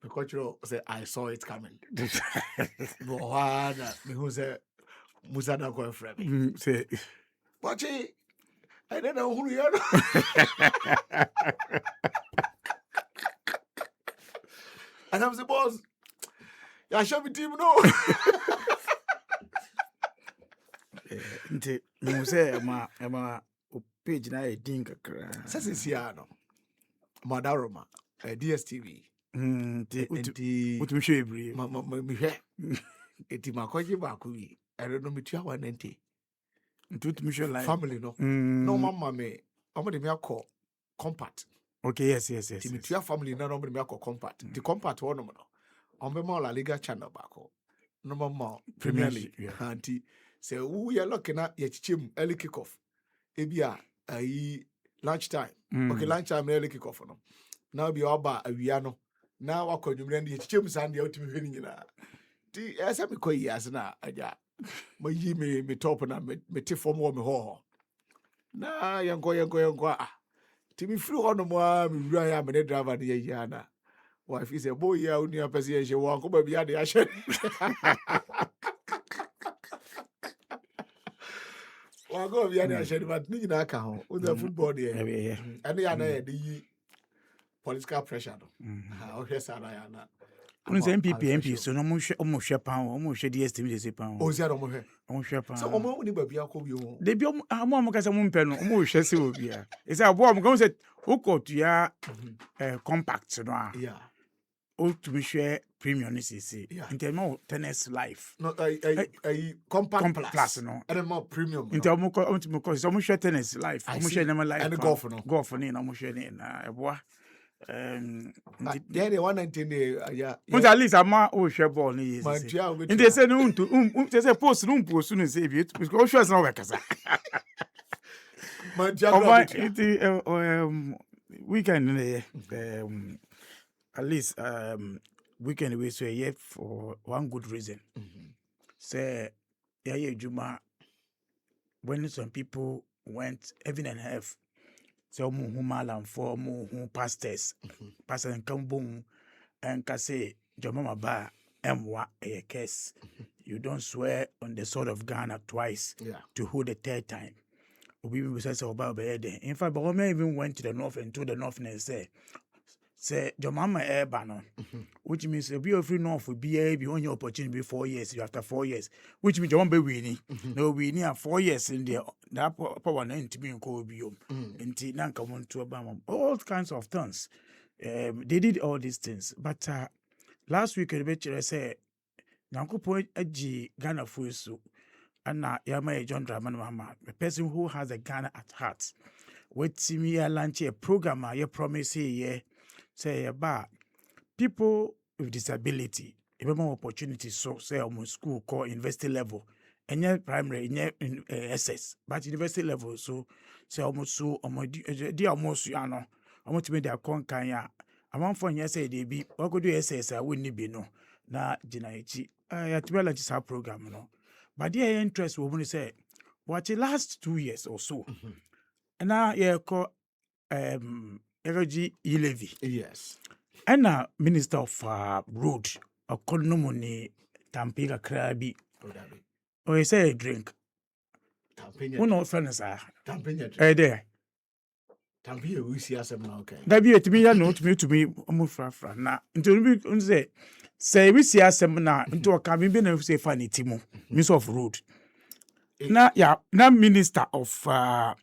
cultural say I saw it coming. But who say Musa na go friend. Say, But I don't know who you are. And I'm the boss. I shall be team no. nti me say ma page na e din kakra. Sese siano. Madaroma, DSTV. Nti utum hwe ebri. Me hwe. Eti makoji ba ku wi. I don't know me tua 190. Nti utum hwe live. Family no. No mama me. Omo de me akọ compact. Okay, yes. Ti me tua family na no me akọ compact. The compact one no. On be more La Liga channel back. No more Premier League. Anti say who you looking at ye chichim early kickoff. Ebia lunch time. Okay, lunch time early kickoff no. Now be oba awia no. Now akwadwumre ndi ye chichim sande otimi hwe ni nyina. Ti esa me koyi asna aja. Mo yi me top na me te form wo me ho. Na yanko ah. Ti me free ho no mo a me wura ya me driver ni ye yana. Wife is a boy ya uni apesi ye she wan ko ba bia de ahye. Wa go bia de ahye but ni nyina aka ho. O the football there. And ya na the political pressure no. O hwe sa na ya na. Onu say NPP so no mo hwe pan o mo hwe DSTV dey say pan o sia no mo hwe pan so o mo ni ba bia ko bi o de bi mo ka say mo mpe no mo hwe se obi a e say abo mo go say o ko tua compact no a yeah o to be share premium ni say in terms of tennis life no compact plus no and more premium in terms of so mo share tennis life mo share na life and golf ni na mo share ni na eboa the 190 yeah at least ama o hwe ball ni yes in they say no they say post no say bi because sure na we kasa weekend at least weekend we so here for one good reason say yeah juma when some people went heaven and earth so mo hu malam for mo hu pastors pastor nkambon and ka say jomama ba emwa a case you don't swear on the sword of Ghana twice to hold the third time we say so about there in fact but we even went to the north and to the north and say jomama eba which means if you free north will be on your opportunity 4 years after 4 years which means jomama be winning no we need 4 years in there that power na ntimi nko bi nti na nka won to about all kinds of things they did all these things but last week the say nankopon agi Ghana for so ana yama John Dramani Mahama the person who has a Ghana at heart with me launch a program I promise here say about people with disability even more opportunities so say on school call university level and primary in SS but university level so say almost so di almost you know I want to make their concan ya I want for you say they be what could do SS I wouldn't be no na jinaichi I to like this program no but their interest will say what the last 2 years or so and now yeah call Energy levy yes and minister of road economy Tampega Krabi or you say drink who no friends are there Tampia we see as okay that be to me no to me almost fra na into say we see as na into a can be na say funny timo minister of road na na minister of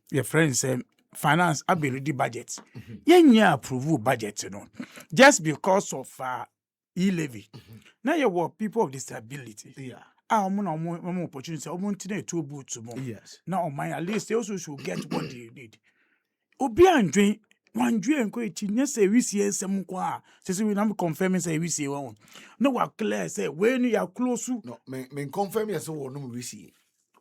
your friends finance ability budget yenya approve budget no just because of e-levy now you work people of disability mo opportunity na to boot to mo yes now on my at least they also should get what they need obi andwen wanjwe enko etinya say we see ensem ko a say we na confirm say we see won no wa clear say when you are close no me confirm yes wo no we see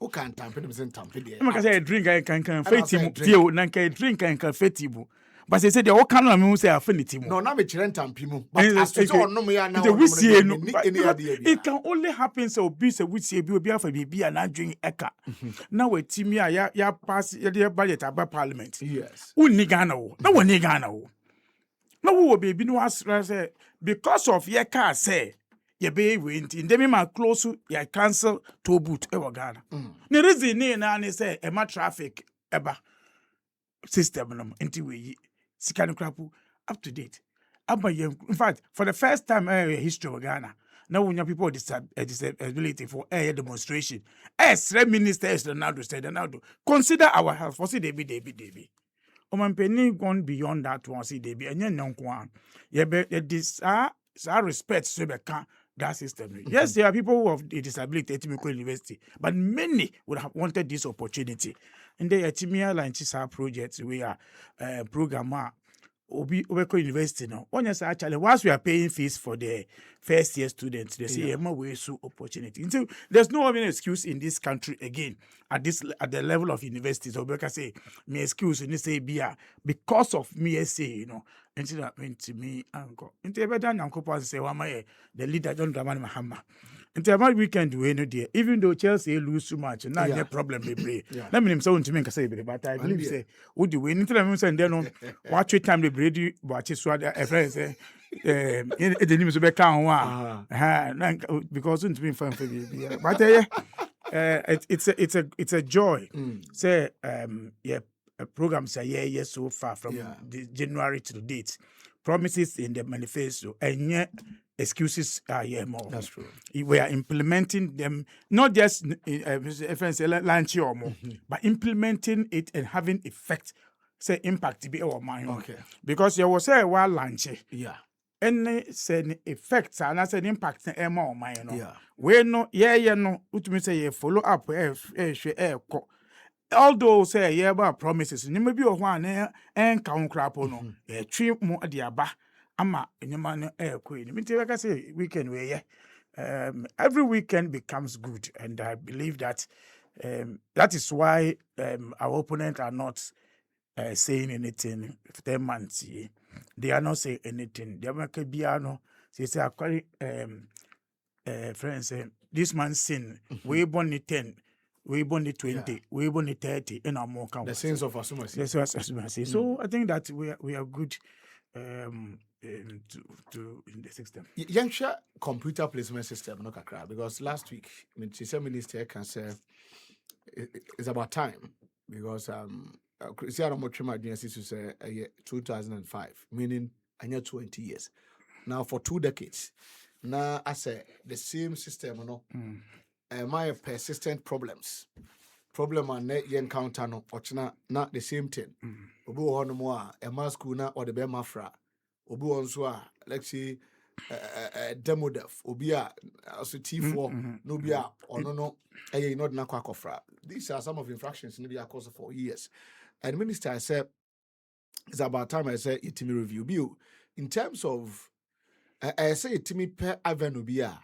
o kan tampe dem sen tampe there I say drink can fetibu tie na kan drink can fetibu but say the o kan na me say affinity mu no na me kire tampe mu but as to say onum ya na we see no it can only happen so be say we see bi obi afa bibia na adwen eka na watimi a ya pass ya budget about parliament yes unni Ghana wo na woni Ghana wo na wo baby no asra say because of your car say ye be went in dem ma close ya cancel to boot e Ghana. The reason ni na say e ma traffic eba system no nti we sika no krapu up to date. In fact, for the first time in history of Ghana, now when people with disability for a demonstration, ministers Ronaldo said Ronaldo, consider our health. For see Debbie. Oman penny gone beyond that one. See Debbie and you know this respect so that system. Yes, there are people who have a disability at Timiko University, but many would have wanted this opportunity. And they at Timia launches our projects. We are programmer. Obeko University now. Actually, once we are paying fees for the first year students, they say more way so opportunity. So there's no other excuse in this country again at the level of universities. Obeka say me excuse and say because of me say until that meant to me uncle. Until better uncle say the leader John Dramani Mahama. Until my weekend we no dear. Even though Chelsea lose so much, now no problem they play. Let me so to make say but I believe say would you win until I say then on watch time they brady watch so a friend say the name is be kan one because to be fun for me but it's a joy say a program say so far from the January to the date promises in the manifesto and yet excuses are here more. That's true. We are implementing them, not just launch or more, but implementing it and having effect, say impact to be our mind. Okay. Because you will say while launch, and say effects and I said impact in more mind. Yeah. We no, no, what me say follow up, although say about promises, you may be one and count crap on a tree more at the aba. Ama enyama queen. Me like I say weekend where every weekend becomes good, and I believe that that is why our opponents are not saying anything. 10 months, they are not saying anything. They are making piano. They say friends, this man sin. We born 10. We born 20, we born 30, and I'm more the sins of Asumasi. Yes, Asumasi. So I think that we are good. To in the system. Yansha computer placement system no kakra because last week minister can say it's about time because see how much my to say 2005 meaning anya 20 years now for 2 decades now I say the same system my persistent problem and net encounter no ochina not the same thing obi wo no mo a school na or the be mafra obi won so a let's say demo def obi a so T4 no be a ono no eh not na kwakofra. These are some of infractions in the course of 4 years. And minister said it's about time I say it me review bill in terms of I say it me per avenue be a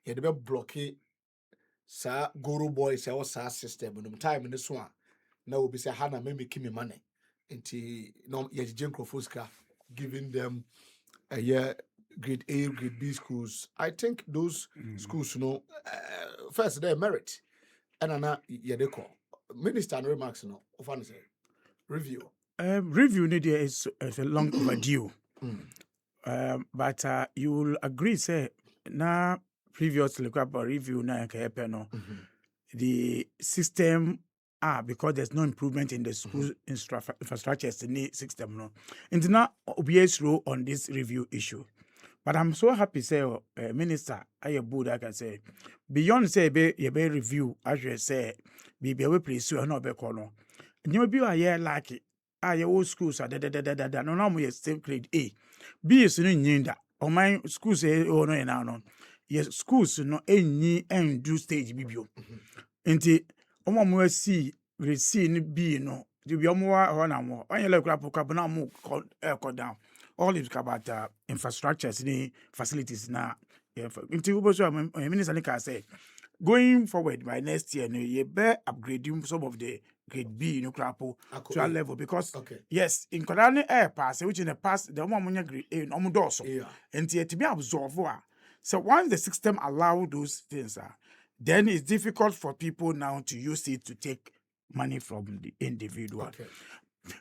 you dey block sa guru boy say o sa system no time in this one na obi say ha na me make me money nti no ye jenkrofo giving them a year grade A, grade B schools. I think those schools, first they merit. And they call. Minister and remarks, review. Review is a long overdue. But you will agree, say, now previously, review now the system because there's no improvement in the school infrastructure system. No. And now OBS role on this review issue. But I'm so happy, say, Minister, I can say, beyond say, be review, as you say, be a place you are not be called. And you be a year like it. Your old schools are no normal same grade A. B is in that. Or my schools say, oh, no, no. Yes, schools no any and do stage bibio. Nti omo see we see ni B no the be omo wa na mo onye le kura poka na mo down all is about infrastructures ni facilities na nti we so minister can say going forward by next year no you be upgrading some of the grade B no crapo to a level because yes in Kodani air pass which in the past the omo grade A no do so nti it be absorb so once the system allow those things then it's difficult for people now to use it to take money from the individual.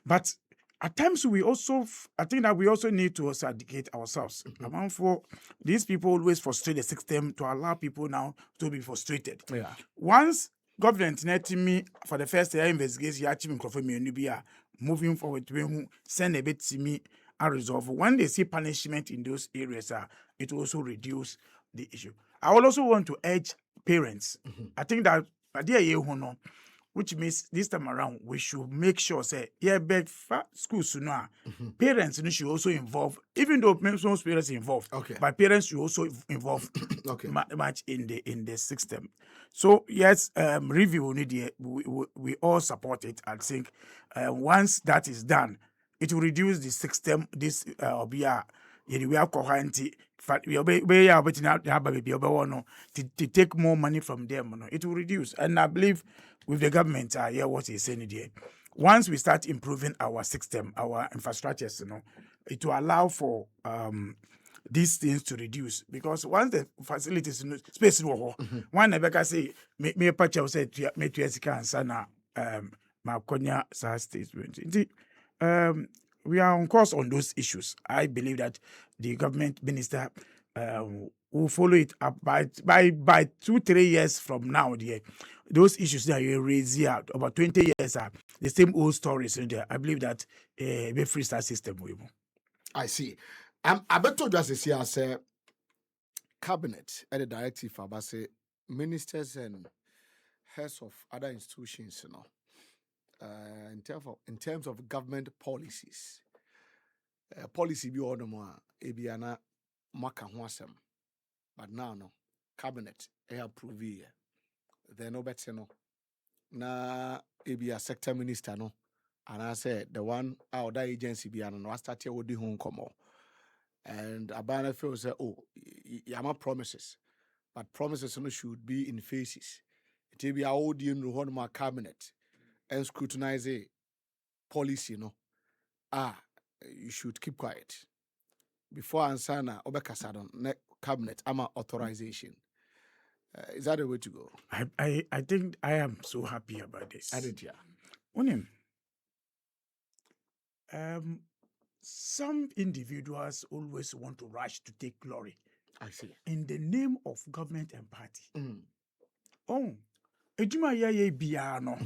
But at times I think that we also need to also educate ourselves. For these people always frustrate the system to allow people now to be frustrated. Yeah. Once government net me for the first year investigation, achieving moving forward to send a bit to me and resolve. When they see punishment in those areas, it will also reduce the issue. I would also want to urge parents. I think that which means this time around we should make sure say but schools soon parents should also involve, even though most parents involved, Okay. but parents should also involve Okay. much in the system. So yes, review we all support it. I think once that is done, it will reduce the system. This we are coherent. To take more money from them, it will reduce. And I believe with the government, what he's saying there, once we start improving our system, our infrastructures, it will allow for these things to reduce. Because once the facilities space one never say me a patch say me to sana Makonya statement. We are on course on those issues. I believe that the government minister will follow it up by 2-3 years from now. Those issues that you raise here about 20 years are the same old stories in there. I believe that a freestyle system will. I see. I bet you just see as a cabinet and the directive about say ministers and heads of other institutions, in terms of government policies. Policy be order more ebiana maka ho asem. But now no cabinet approve here. Then no better no. Na ebia sector minister no. And I said the one out that agency be no I start here with the home come. And Abana feel say, oh, yama promises. But promises no should be in phases. It will be our audience on my cabinet and scrutinize a policy, you should keep quiet. Before answer Obekasadon, cabinet, ama authorization. Is that the way to go? I think I am so happy about this. I did, yeah. Unim, some individuals always want to rush to take glory. I see. In the name of government and party. Oh, ejuma ya biano.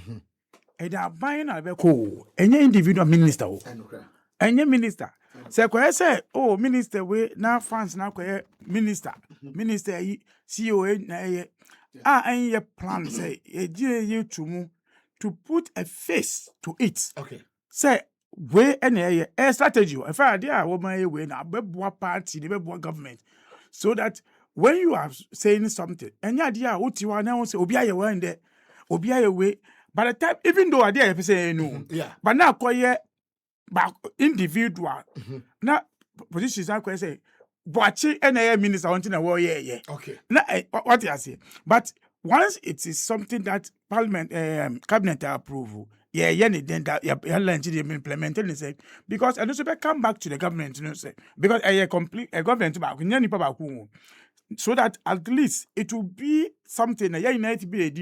Eda buying albeko. Any individual minister. Any minister. Say, oh, minister, we now fans now minister. Minister, CEO, and your plan say, you to put a face to it. Okay. Say, we any a strategy. If I idea, woman, we na beboa party, the beboa government, so that when you are saying something, any idea what you are now say, Obia you in there, Obia you way. By the time, even though idea you say no, yeah, but now call but individual. Now positions are say, watching any minister wanting a war, yeah. Okay. Now what you say, but once it is something that Parliament, cabinet approval. Then that implemented and say because I don't come back to the government, say because a complete a government back so that at least it will be something to be to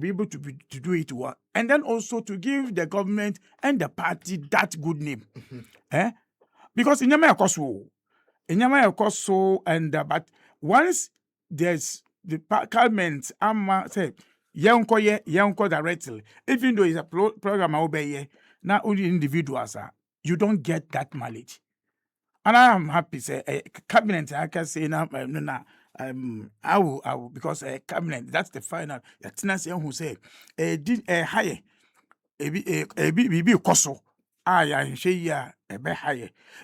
be able to do it well, and then also to give the government and the party that good name, because in Yama so and but once there's the government, say. Yanko directly, even though it's a program obey now only individuals you don't get that mileage. And I am happy say cabinet I can say now I will because cabinet that's the final tenants who say did a higher a be koso higher.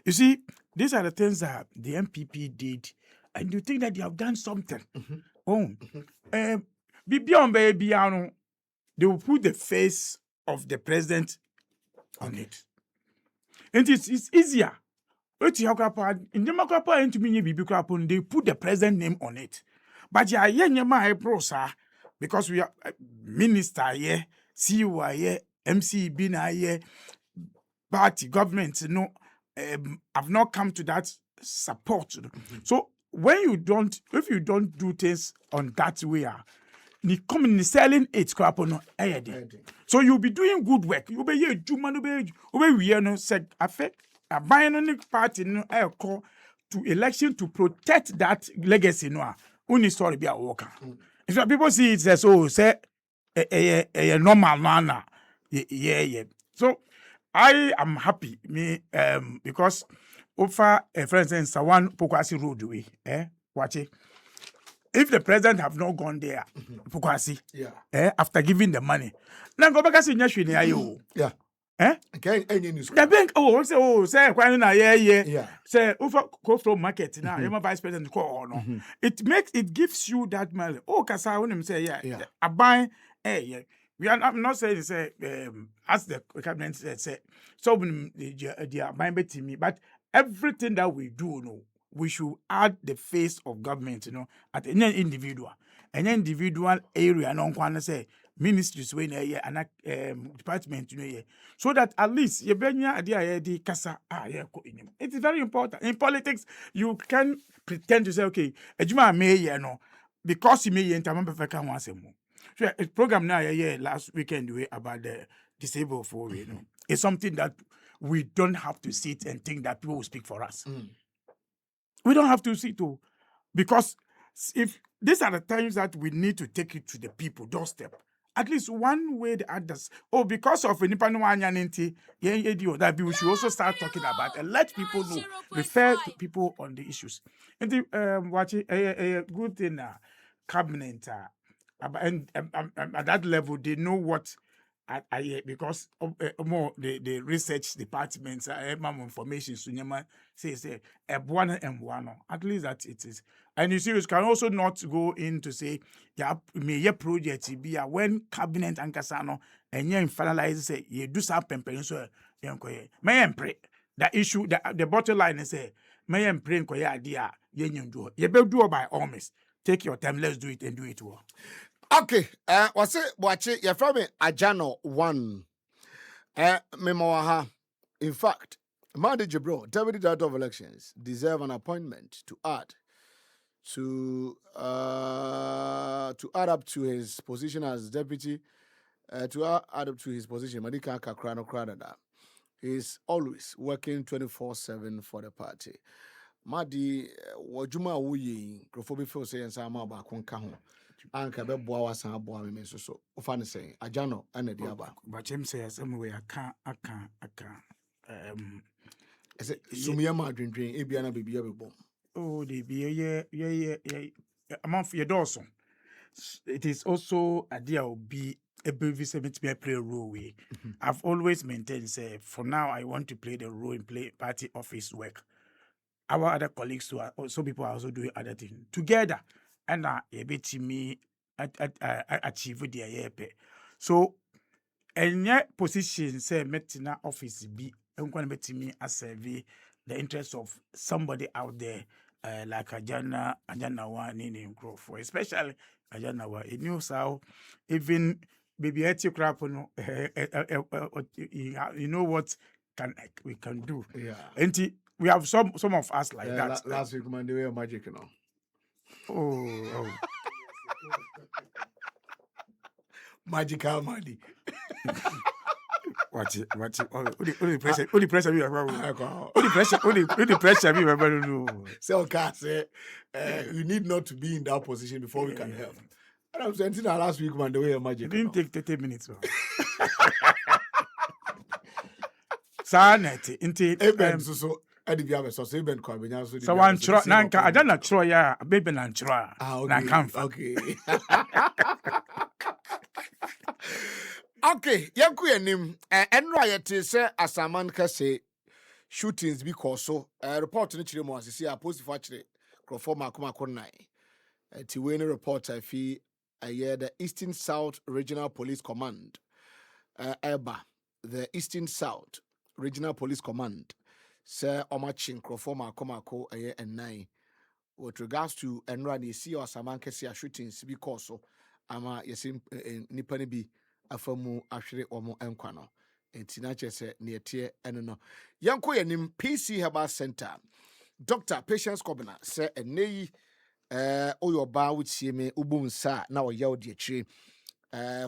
You see, these are the things that the NPP did, and you think that they have done something. They will put the face of the president on it. And it's easier. In the they put the president name on it. But because we are minister here, CEO here, MCB here, party government, have not come to that support. So if you don't do things on that way, ni come ni selling it crap no so you'll be doing good work. You be ye juma no be we no say affect a buying party no call to election to protect that legacy no. Only story be a worker. If people see it as oh say a normal manner. Yeah. So I am happy because over for instance one Pokwasi road way watch it. If the president have not gone there, Pokwasi, after giving the money, now go back and say ayo. Yeah. Okay, any news? The bank say kwani na yeah. Say over go from market now, your vice president call no. It gives you that money. Oh, kasa when him say yeah. I buy we are I'm not saying say as the cabinet said say so they are buying me, but everything that we do no. We should add the face of government, at any individual area, no say ministries when and department, so that at least you the kasa it is very important. In politics, you can pretend to say, okay, ejuma may no because you may enter perfect once more. So a program now last weekend about the disabled for it's something that we don't have to sit and think that people will speak for us. We don't have to see to, because if these are the times that we need to take it to the people doorstep, at least one way the others. Oh, because of that we should also start talking about and let people know, refer to people on the issues. And the watching a good thing, cabinet, and at that level they know what. Because more the research departments information say at least that it is. And you see, you can also not go in to say may project be when cabinet and Casano and you finalize say you do some so may pray the issue the bottom line is say may pray idea do by all means. Take your time, let's do it and do it well. Okay, what's it? Watch it. You're from Ajano 1. Memoaha. In fact, MAHDI GIBRILL, Deputy Director of Elections, deserve an appointment to add up to his position as deputy. To add up to his position, Madika Kakrano Kradada. He is always working 24/7 for the party. MAHDI wajuma wuyi krofobi feel say and sama ba konka anka be boa wasan aboa me so ofane say Ajano ene dia ba but him say some way aka is it sumia ma dwendwen e bia na bebia bebom oh they be yeah among your doorson. It is also a deal will be a baby to be a play role way. I've always maintained say for now I want to play the role in play party office work. Our other colleagues who are also people are also doing other things together, and a bit me achieve the yepe. So, any position say metina office be going to bet me as serve the interest of somebody out there, like Ajana one in growth for especially Ajana one. It knows how even baby crap no you know what we can do. Yeah. And we have some of us like that. Last week, man, they were magic, you know. Oh. Magical MAHDI. Watch it. Only pressure. Only pressure. So, okay, say, you need not to be in that position before we can help. And I'm saying that last week, man, they were magic. It didn't take 30 minutes. Sanity. So. So one chro nanka Ajana chro ya baby nan chro na kamfa. Okay. Okay, yanku yanim enra yete say asaman ka say shootings because so report ni chire mo asisi a post for chire crofo makoma konnan ti we ni report afi the Eastern South Regional Police Command the Eastern South Regional Police Command say omachin crofo makoma and 9 with regards to enra ni see asaman ka say shootings because so ama yesim nipa ni bi afamu ahwere omo enkwa no entina chese ne etie eno no yanko yanim PC Herbal Center Dr. Patience Kobina say eneyi Oyo ba wuchie me ubum sa na oya odi atire.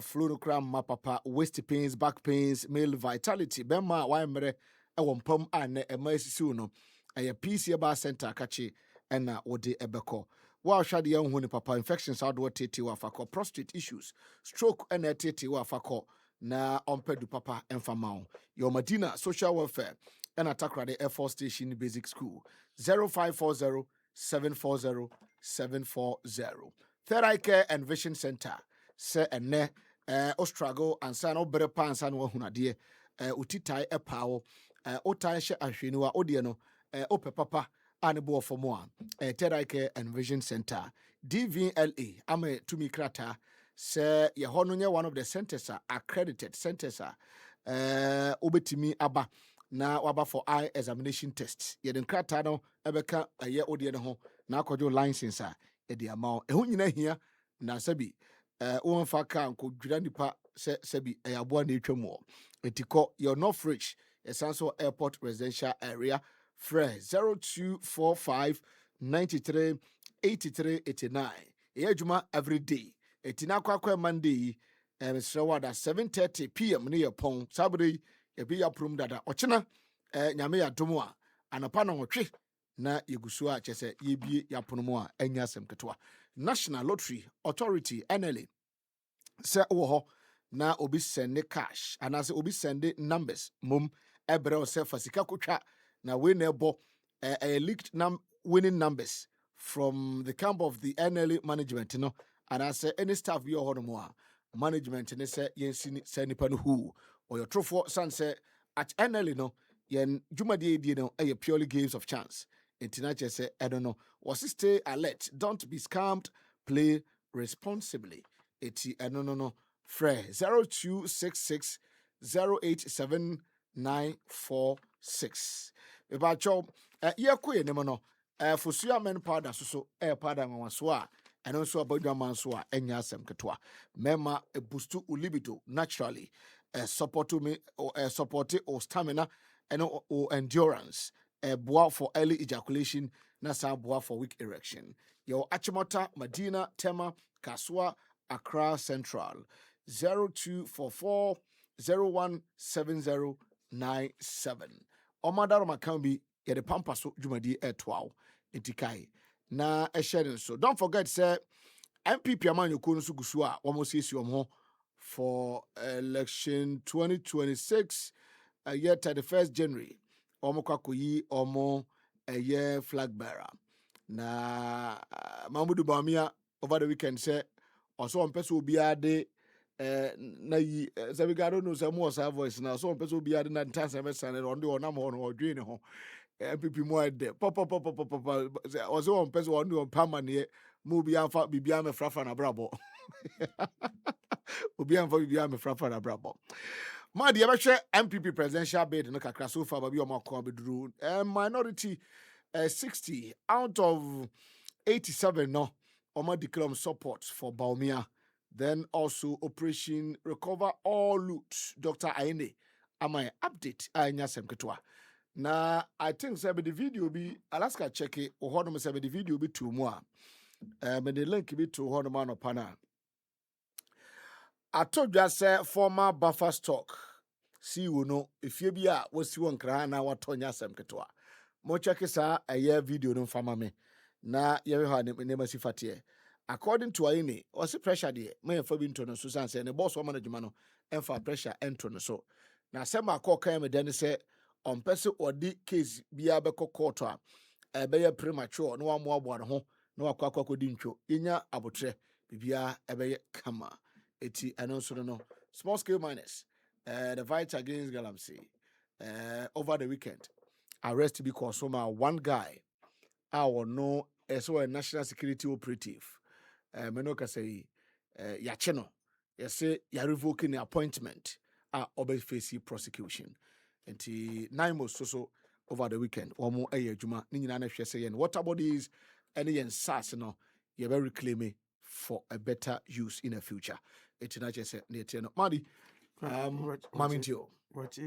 Fluorogram ma papa, waist pains, back pains, male vitality. Bema wa emre ewo mpam a ne ema esisiu no. PC ba center kachi ena wode ebeko. Wa hwade yan hu ne papa infections outdoor tete wa fakọ prostate issues, stroke ena tete wa fakọ na ompedu papa enfamao. Your Medina social welfare ena takrade Air Force Station Basic School 0540 740 740. Third Eye Care and Vision Center. Se ene o struggle ansa na obere pa ansa na wahunade utitai epawo otan hye ahwenu a ode no ope papa ane bo fomo a Third Eye Care and Vision Center DVLA ame tumi krata se ye hono nye one of the centers are accredited centers are obetimi aba na waba for eye examination test ye den krata no ebeka ye ode no ho na akojo license a ye de ama ehun nyina hia na sabi wonfa ka nko dwira nipa sebi ayaboa na etwam etiko you're not rich esanso airport residential area Prez 0245 93 83 89 ejuma every day etina kwakwa Monday Srewada 7:30 p.m. ne yepon sabre ye bi ya prom dada ochena nyame ya domo a anapa na wotwe na yegusu a chese yebie ya pono a anya asem ketwa National Lottery Authority NLA se wo na obi send cash anase obi send numbers mom ebre o se fasika kotwa na we na ebo leaked winning numbers from the camp of the NLA management no anase any staff bi o no a management ne se yensi se nipa no who or your trofo san se at NLA no yen jumadi die no purely games of chance intinache say I don't know was stay alert, don't be scammed, play responsibly. Eti no Frey 0266 087946. About job ye kwe ne no fosua men powder so powder nwa so a and also about your man so a enya asem ketwa mema boost libido naturally support me or support or stamina and or endurance boa for early ejaculation na sa boa for weak erection. Your Achimota, Medina, Tema, Kaswa, Accra Central 0244 017097. Omadaro Makambi yede pampaso jumadi etwao entikai na sharing so. Don't forget say MPP amanyo kunu su gusua almost isi ho for election 2026 year 31st January. Omo kwakoyi omo year flag bearer. Na Mahmoud Bamia over the weekend said also on person be ade na yi say we got no some more voice now so on person be ade na tan say san on the onam ho no odwe ne ho MPP mo ade pop also on person on the permanent mo bi anfa bibia me frafa na brabo obi anfa bibia me frafa na brabo MAHDI yebehwe MPP presidential bid no kakra so far babi o makon beduru minority 60 out of 87 no Oma declare support for Baumia. Then also Operation Recover All Loot. Dr. Aine. Am I update? Anya Semketwa. Na I think say the video be Alaska check it or hold say the video be two more. The link be to hold man opana. I told you say former buffer stock. See you know if you be a was you on krana what Tonya Semketwa. Mo check sa a year video no fama me. Na yewe ha ne masifate according to Aine was pressure de me fa bi nto no so san say ne boss woman adwuma no emfa pressure ento no so na say ma call kan me den say on pese odi case bia be court a be ye premature no wa mo abo ne ho na wa kwakwa di ntwo yenya abotre bibia be ye kama eti eno so no small scale miners the fight against Galamsey over the weekend arrest because one guy our no as a national security operative. Menoka say Yacheno. You say you're revoking the appointment obey face prosecution. And 9 months so over the weekend. Or more juma nina saying water bodies any and sas no you're very claiming for a better use in the future. It's not just no MAHDI. Mamintio. What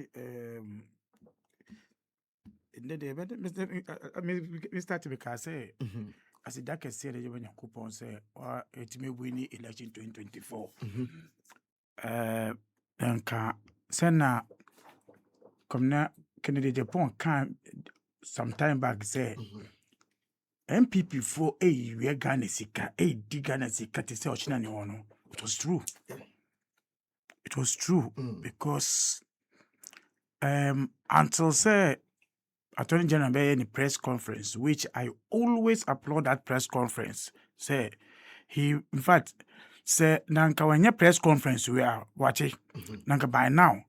we start to say as a dark said when you coupon say or it may win election 2024. And can send na come na Kennedy Japan can some time back say MPP for we Ghana sika di Ghana sika to say ochina ni wono. It was true. It was true because until say Attorney General be in a press conference, which I always applaud that press conference. Say he in fact say nanka when press conference we are watching nanka by now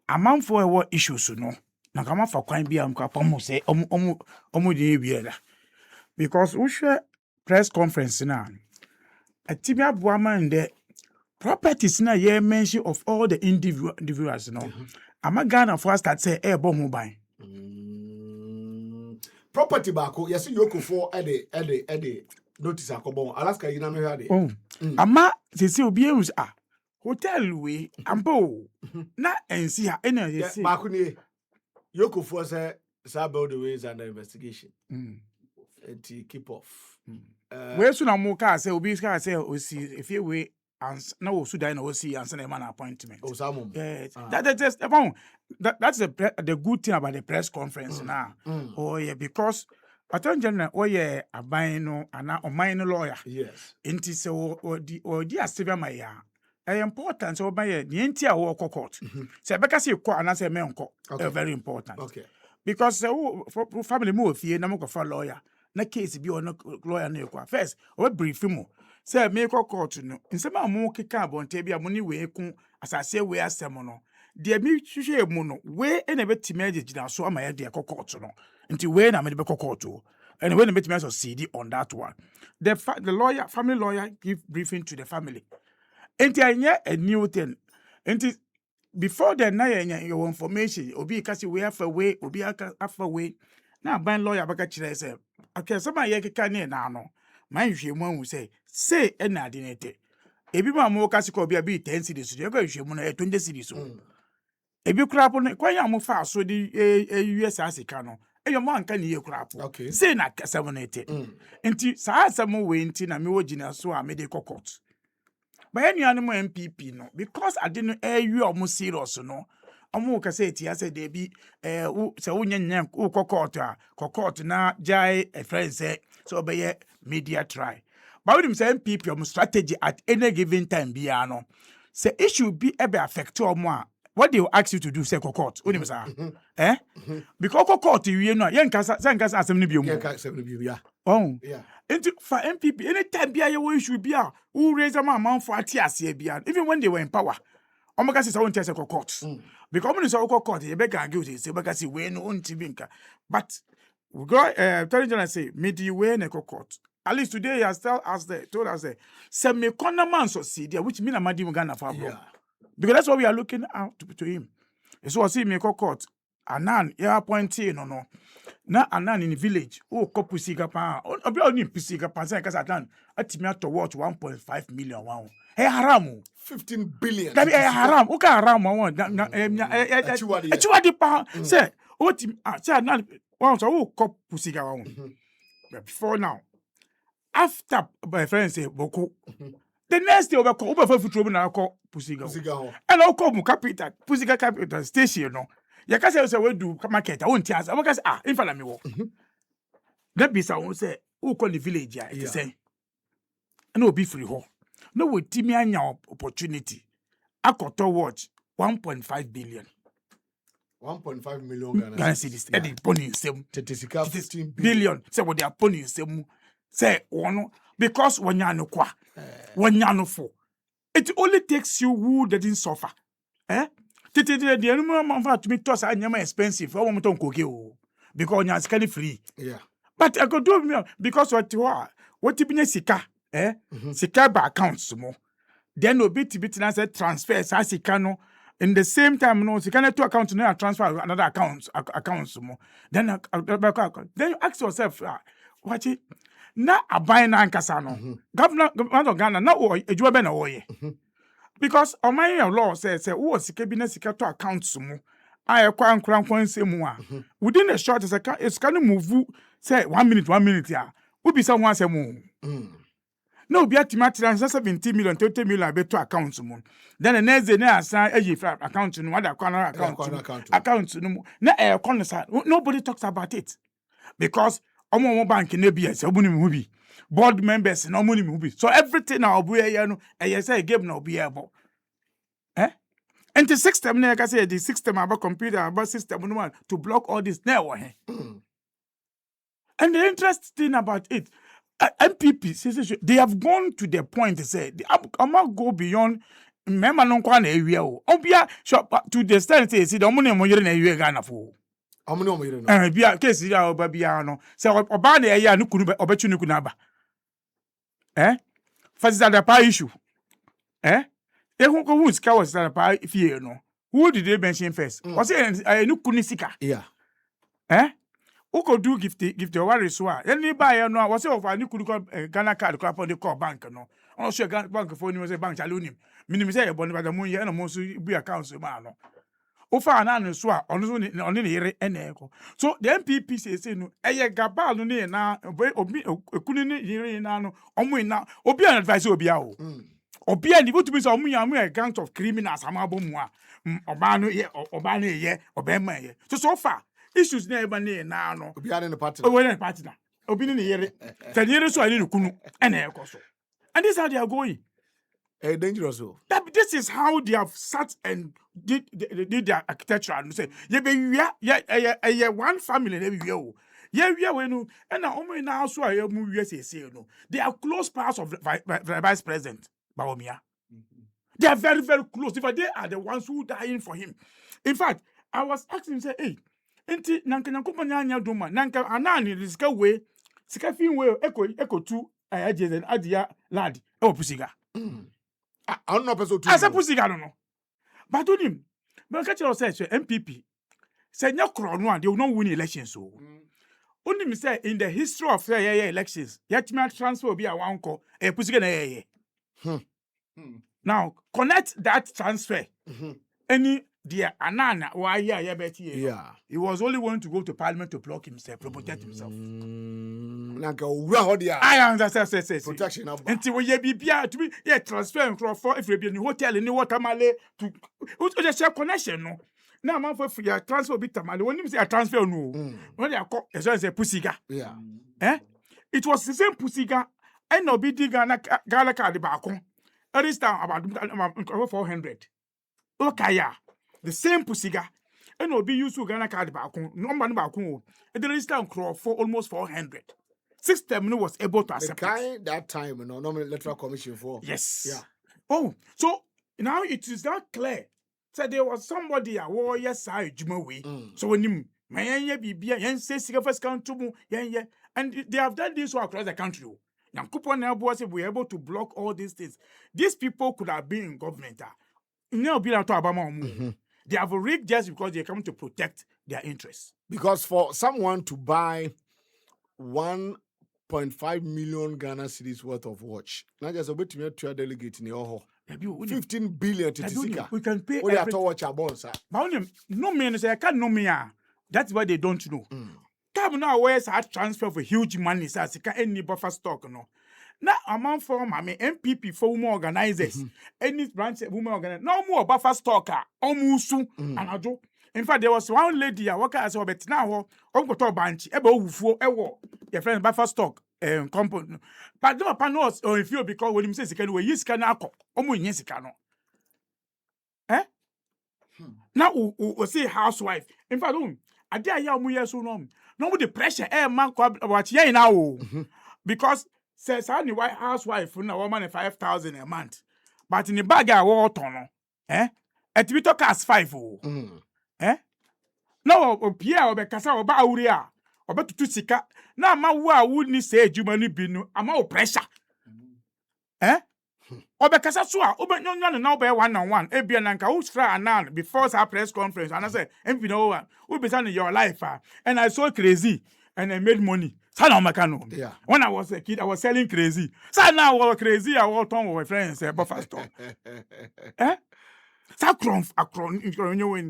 a man for what issues no nanka man for kwan bi am ka pomo say omu di biela because we share press conference na a tibia boama nde properties na ye mention of all the individuals no ama Ghana for start say bomb ban property bako yes yoko for ede notice akobon Alaska yina me hade ama se obi ehus hotel we ampo na ensi ha ena yes bako ni yoko for say build the ways under investigation to keep off we so na mo ka say obi ka say osi efie we na wo so die na osi answer na man appointment yes that's the good thing about the press conference now oh yeah because Attorney General oye aban no ana oman no lawyer yes enti se di asebia ma ya important so oban ye ni enti a wo court se beka se ko ana se me nko very important because for family mo fie na mo ko for lawyer na case bi on lawyer na ekwa first o brief mo say me ko court no nsema mo keka abonte bia mo ni we ku asase we asem no de mi hwehwe mu no we na betime agigina so ama ye de court no nti we na me de court o and we na betime succeed on that one the lawyer family lawyer give briefing to the family nti anya a new thing nti before the na your information obi kasi we have a way obi afa way na ban lawyer baka kire say okay some ye keka ne na no man hwe mu ahu say na ade nete ebi ma mo kasi ko obi abi 10 cedis ye ka hwe mu na 20 cedis so ebi krapo ne kwanya mo fa so di US asika no eyo mo anka ne ye krapo say na kasa mo nete nti saa asem we nti na me wogina so a me de court but anyone mo MPP no because I didn't omo serious no omo ka say ti ase de bi se wonyenyen court na jai a friend say so be media try but we say MPP omo strategy at any given time bia no say issue be ebe affect omo a what they will ask you to do say court onim say because court we no yen kasa asem no bi omo yeah into for MPP anytime bia ye issue bia who raise a man for atiase bia even when they were in power omaka say won tese court because when say court you beg guilty say bega say we no unti binka but we go Attorney General say midi we na court at least today he has told us say me corner man succeed which mean amadi Ghana for because that's what we are looking out to him so see me court anan ya appointee no na anan in the village kopusiga pa obi oni pusiga pa say kasa atan atimi ato worth 1.5 million wow haram 15 billion that haram o ka haram won achiwadi pa say otim say anan won so kopusiga wow before now after my friend say boko the next day oba fa futuro na ko pusiga and o ko mu capital pusiga capital station no ya ka say we do market I won't answer we ka say in fa na me wo that be say won say who call the village ya it say na obi free ho no we timi anya opportunity akoto watch 1.5 billion 1.5 million Ghana cedis e dey pony nsem 15 billion say what they are pony nsem say one because wanya no kwa wanya no for it only takes you who didn't suffer the animal man for to me toss anyama expensive for one ton koke o because nya scan free but I could do me because what tibinya sika sika ba accounts mo then no bit na say transfer sa sika no in the same time no sika na to account no transfer another accounts mo then you ask yourself what na aban na nkasa no governor of Ghana na ejuwa be na woye because oman law says who sika bi na sika to accounts mu ayekwa nkran nsemu a within a short it's can move say 1 minute ya Ubi someone say mo. No be atimatira 70 million 20 million beto account mo. Then the next day na assign account no other corner account no na corner nobody talks about it because omo bank na be say obuni mu bi board members na omo ni mu bi so everything na obu ye no say game na obu ye bo and the system na ka say the system about computer about system no to block all this na and the interesting thing about it MPP, they have gone to the point to say, I'm not go beyond member non kwa na ewie o. Obia to the extent say the money mo yere na ewie Ghana fo. Omuni mo yere no. Bia case ya oba bia no. Say oba na eya no kunu obechu no kunu aba. Fasisa da pa issue. Ehun ko who sika was da pa fie no. Who did they mention first? Was say no kunu sika. Yeah. Uko do gift the worry so any buy no was say of ani kudu Ghana card ko upon the call bank no on sure Ghana bank for you say bank chalonim minim say e boni bada mun ye na mo so bi account so ma no o fa na no so a ono so oni ne yere ene ko so the MPP say no eye gabal no ne na obi ekunu ne yere na no omo na obi an advise obi a o obi an go to be so omo ya mo a gang of criminals amabo mu a oba no ye oba ma ye so far issues na eba na no obi are in the party na obi ni yere tell yere so ani kunu ena ekoso and this is how they are going dangerous o this is how they have sat and did their architecture and say ye be wia one family na be wia o ye wia we no na omo na so a ye mu wia sese no they are close pals of the vice president Bawumia. They are very very close. If they are the ones who dying for him. In fact, I was asking say hey enti nanka nyankopon anya doma nanka anani risika we sika fin we eko tu ajezen adia lad e opusiga no person tu asa pusiga no but onim but catch you say MPP say nya kro no they will not win elections so onim say in the history of elections yet me transfer be a wanko e pusiga na now connect that transfer any dear Anana, why yeah, he was only willing to go to parliament to block himself, to protect himself. I understand. Protection until we be to be transfer for if you be in hotel in Watermale to just share connection. No, now man for your transfer bit tamale. When you say a transfer, no, when they are called as a pussiga. Yeah, it was the same pussiga. I know be Ghana card back on. At this time about 400. Okay, yeah. The same pussiga. And will be used to Ghana card back on. Number back on. And the register for almost 400. System was able to accept it. That time, no electoral commission for. Yes. Yeah. Oh, so now it is not clear. So there was somebody a warrior side Jumawe. So when him, my be say first country, and they have done this all across the country. Now, coupon was we able to block all these things. These people could have been in government. They have rigged just because they come to protect their interests. Because for someone to buy 1.5 million Ghana cedis worth of watch, not just a bit to delegate in your 15 billion to Tisika. We can pay. We have to watch our bonds. No man say I can't know me. That's why they don't know. Come now, where's our transfer for huge money? So any buffer stock no. Now, among for my MPP for women organizers, any branch of women organizers, no more buffer stocker, almost soon. And I do. In fact, there was one lady I work as a bet now, Uncle to Banchi, for your friend buffer stock, component. But no panos or if you because when him says he can we use canako, yes, cano. Now, we say housewife. In fact, I dare you, years so long. No with the pressure, man, what ye now. Because says I white housewife na woman 5,000 a month. But in the bag I want on at we talk as 5 no Pierre or Becassa or Bauria or better to sika. Now my wouldn't say Jumani binu, I'm all pressure. Or Becassa Sua, open no now by 1-on-1, Ebiananka, who's fra and before our press conference, and I said, and you know what, we'll be in your life, and I saw crazy and I made money. Yeah. When I was a kid, I was selling crazy. So now I was crazy. I was talking with my friends. Buffer store. Akron.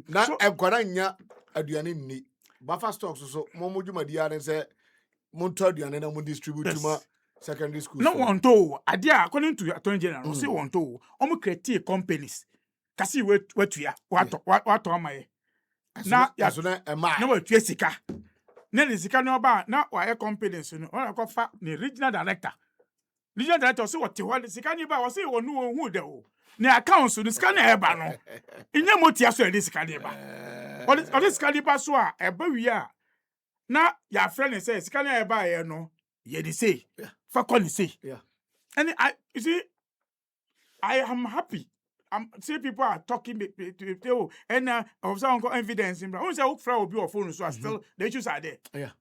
Now I'm going to aduane ni buffer stocks so momo dwuma di are say Monto aduane na mo distribute Yes. ma secondary school. No one to idea according to Attorney General, say one to create companies. Kasi what ya what am I? Na ya so na ema. na we sika. Na the sika no ba na wa companies no. Ona ko fa the regional director. Regional director say what the sika ni ba was say wonu hu de o. Na accounts no sika na e ba no. Inye motia so e sika ni ba. All sika ni ba so a e ba wi a. Na ya friend say sika na e ba ye no. Ye dey say. For say. Yeah. And you see, I am happy. See people are talking to and of some evidence in Brown. Say will be your phone, so still the issues are there. Yeah.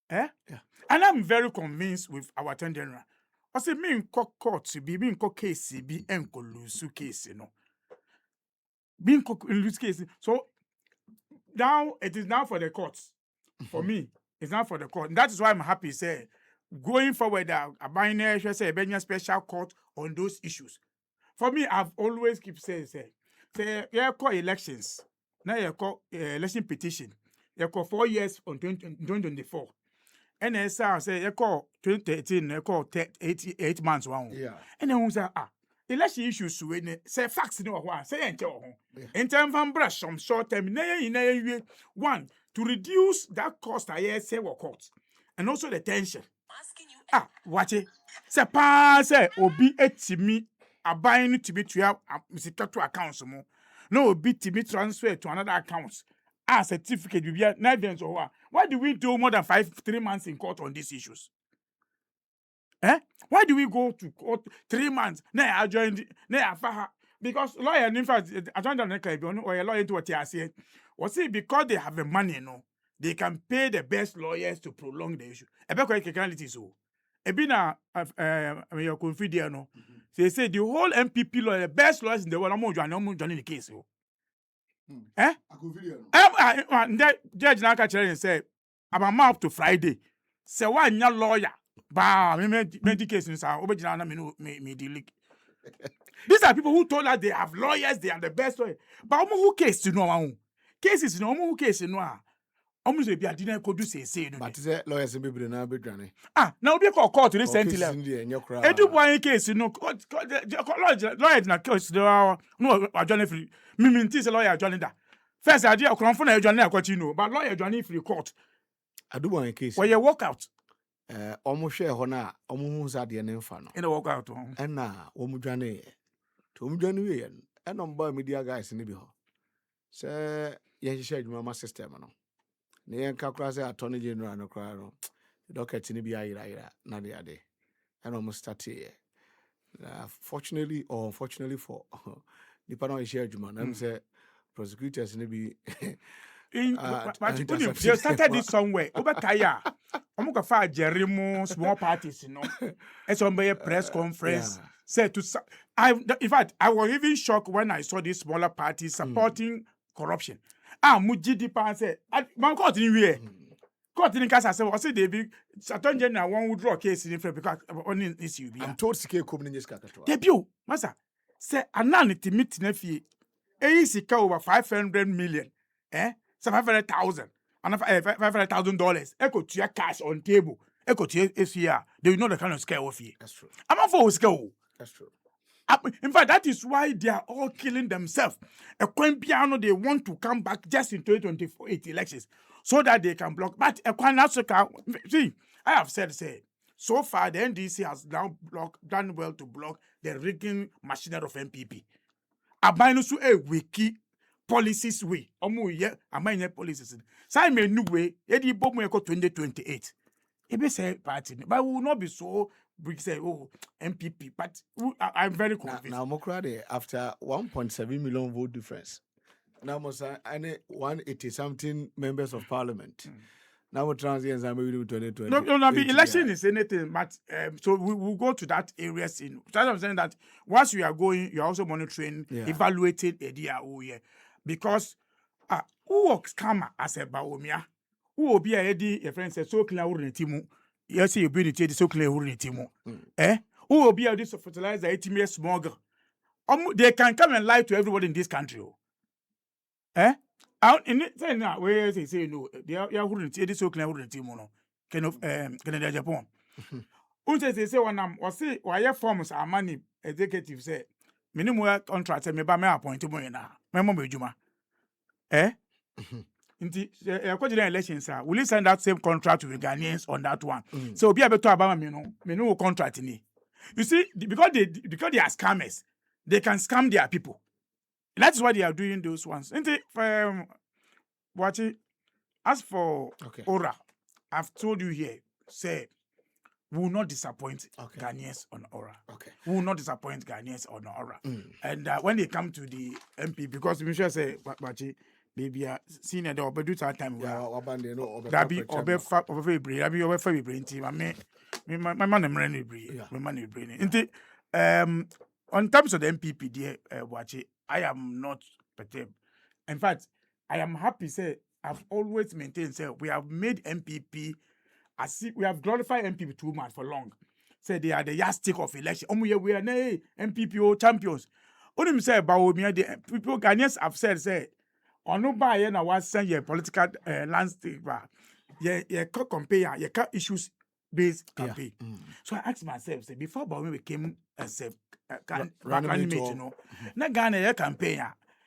Eh? Yeah. And I'm very convinced with our Attorney General. I say me in court to be in court case be enko lose case, you know. Being lose case. So now it is now for the courts. For me, it's not for the court. And that is why I'm happy. Say going forward, a binary say a special court on those issues. For me, I've always keep saying, you call elections. Now you call election petition. You call 4 years on 2024. And then say you call 2013, you call 8 months one. Yeah. And then we say election issues when say facts no one say in terms of brush some short term one to reduce that cost I say what court and also the tension. Watch it. Say pass obi etimi aban to be to to accounts mo. No obi to be transferred to another account. Certificate will be evidence or what? Why do we do more than 3 months in court on these issues? Why do we go to court 3 months? Now I joined because lawyer, in fact, I joined the or a lawyer to what I said. Was it because they have the money, no? They can pay the best lawyers to prolong the issue. I bet quite so. Ebina your confident no. They say the whole MPP lawyer, the best lawyers in the world, I'm joining the case. Judge Naka say, I'm up to Friday. Say one your lawyer. Bah, me case in sa me delete. These are people who told us they have lawyers, they are the best lawyers. But who case to know cases no who case no almost be didn't could do say no. But say lawyers be na be dwane. Now be call court recently. Edu boy case no lawyer na case no adwane free. Me think say lawyer adwane da. First idea okronfo na adwane akwati no, but lawyer adwane free court. Adu boy case. Where you walk out. Omo hwe ho na omo hu sa de ne mfa no. In the walk out. Na omo dwane. To omo dwane we ye. Na mba media guys ni bi ho. Say ye hye adwuma system no. Ne yen kakra say Attorney General no kra no. Docket ni bi ayira na de ade. And almost start here. Fortunately or unfortunately for nipa no share adwuma na say prosecutors ni bi but you started this somewhere. Over Kaya. I'm going to Jeremy small parties, you know. It's on a press conference. Said to in fact, I was even shocked when I saw these smaller parties supporting corruption. Mujidi Pan said, "Man, court in here. Court in Casa said, "I said they be Attorney General one would draw a case in because only this you be." I'm told Sike come in this category. Debut, Massa. Say ananity meet nefi. Sika over 500 million. 700,000. And $500,000. Echo to your cash on table. Echo to your SCR. They know the kind of scale of you. That's true. I'm not for scale. That's true. In fact, that is why they are all killing themselves. A coin piano, they want to come back just in 2024 elections so that they can block. But a coin see, I have said, so far the NDC has now done well to block the rigging machinery of MPP. Abainusu a wiki policies way. Amine policies. Simon new way, Eddie Bomo 2028. Ebe say party, but we will not be so big say MPP. But I'm very convinced. Now Mokrade after 1.7 million vote difference. Now must 180 something members of parliament. Now transients are maybe 2020. No, the election is anything, but so we will go to that area in. So I'm saying that once you are going, you are also monitoring, evaluating a year. Because who works come as a baomia? Who will be a Eddie, a friend says so clear timu. Yes, you bring it so clear timu. Who will be a this fertilizer 18 years smuggle? They can come and lie to everybody in this country. Out in it, say now, where they say no, they are wouldn't say this so clear timu. Canada Japan. Say when I'm or say why forms are money executive say minimum contract say me ba me appoint mo na me mo ejuma nti the elections will you sign that same contract with Ghanaians on that one so obi abeto abama me no contract ni you see because they are scammers they can scam their people. That's why they are doing those ones. Watch it. As for Aura, I've told you here, say, we will not disappoint Ghanaians on Aura. We will not disappoint Ghanaians on Aura. And when they come to the MP, because we should say, Bachi, maybe senior, they will do that time. That be over team. I mean, my man, I'm running brain. My man is brain. On terms of the MPP, dear, watch it. I am not perturbed. In fact, I am happy. Say I've always maintained. Say we have made MPP as if we have glorified MPP too much for long. Say they are the yardstick of election. We are MPP champions. Only say about me. The people Ghanaians have said say, on no buy na was send your political landscape. Yeah, compare. You can issues based campaign. So I asked myself, say before Bawumia became as a running mate, you know, na Ghana ya campaign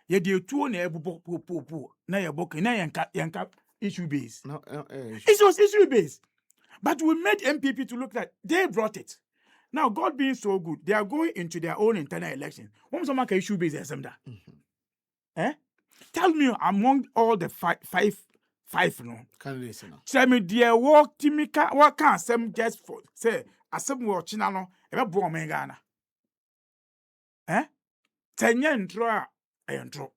ya de tuo na ebubo na ya boke na yanka issue base. It was issue base. But we made MPP to look like they brought it. Now God being so good, they are going into their own internal election. When someone can issue base assembly. Tell me among all the five no candidates no. Tell me dear work timika what can some just for say asem wo china no e be bo men Ghana. Tenya ntro entro.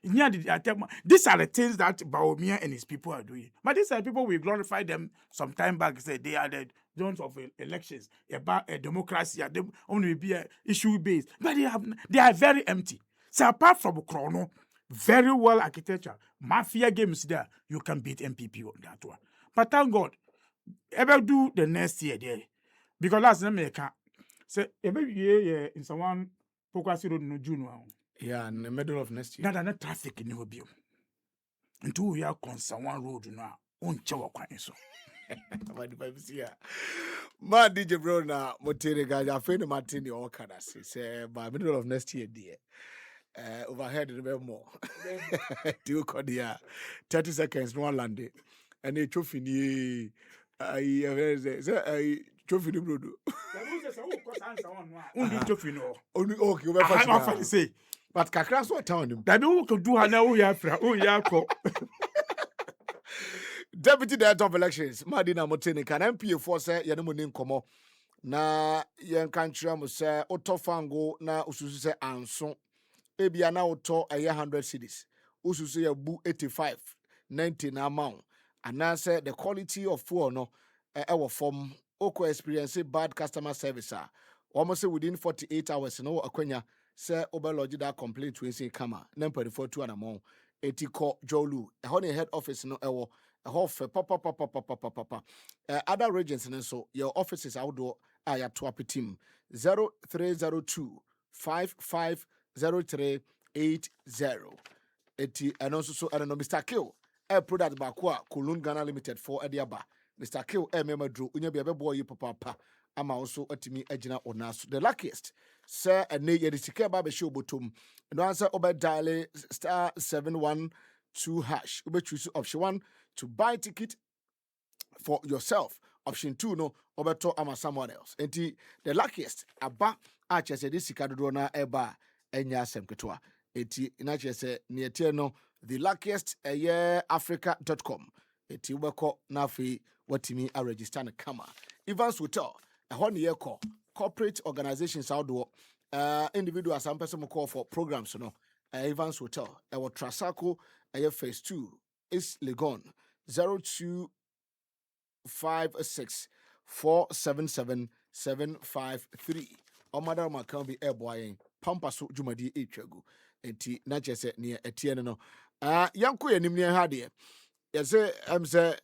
These are the things that Bawumia and his people are doing. But these are people we glorify them some time back. Say they are the zones of elections about a democracy. They only be a issue based, but they are very empty. So apart from Chrono, very well architecture, mafia games there, you can beat MPP on that one. But thank God, ever do the next year there, because last time I can't say every year in someone focus on no June. Yeah, in the middle of next year. Not traffic in your bill. Until we are concerned one road now, on Chawa so. MAHDI GIBRILL na motere gaja afeni Martin your canasi say by middle of next year dear. Overhead remember more. Do kodia 30 seconds no land and a trophy ni I trophy ni brodo. Only okay we say but kakra so town him. That we could do now ya fra Deputy Director of Elections, MAHDI na motene kan MPA for say ye no mo ni nkomo na yen kan kira mo say otofango na ususu say anso ebia na oto 100 cedis ususu ye bu 85 90 na amount and say the quality of fuel no our form oko experience bad customer service almost say within 48 hours no akwanya say oberlodge that complaint we say kama na 44 na amount etiko jolu e head office no ewo papa. Other regions and so your offices outdoor are your top team 0302 550380. And also so I don't know Mr. Kill a product bakwa Kulun Ghana Limited for Ediaba. Mr. Kill a member drew unya be boy papa. I'm also at me ejina onasu. The luckiest sir and nay yedisike babe show bottom. No answer over dial *712# ube choose option 1 to buy ticket for yourself. Option 2 no obeto ama someone else. Enti the luckiest aba ache se this sikadodo na eba enya asem ketwa. Enti inache se nietie no the luckiest africa.com. Enti ubeko na fi watimi a register na kama. Evans Hotel ehon ye call corporate organizations outdoor individual some person call for programs no Evans Hotel our Trasaco phase 2 is Legon 0256 477 or madam can be airboying Pampaso Jumadi Echagu enti na chese near Etienne no yanko yanim ne ha de yese am say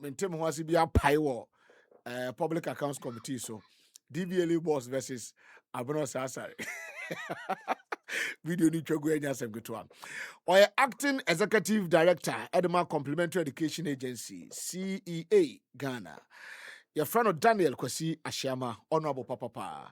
mentem ho ase bia pai wo public accounts committee so DBLE boss versus Abono Sasare Video ni chwagu enya asem ketewa. Oye acting executive director Edema Complementary Education Agency CEA Ghana. Your friend Daniel Kwasi Ashiama, honorable papa.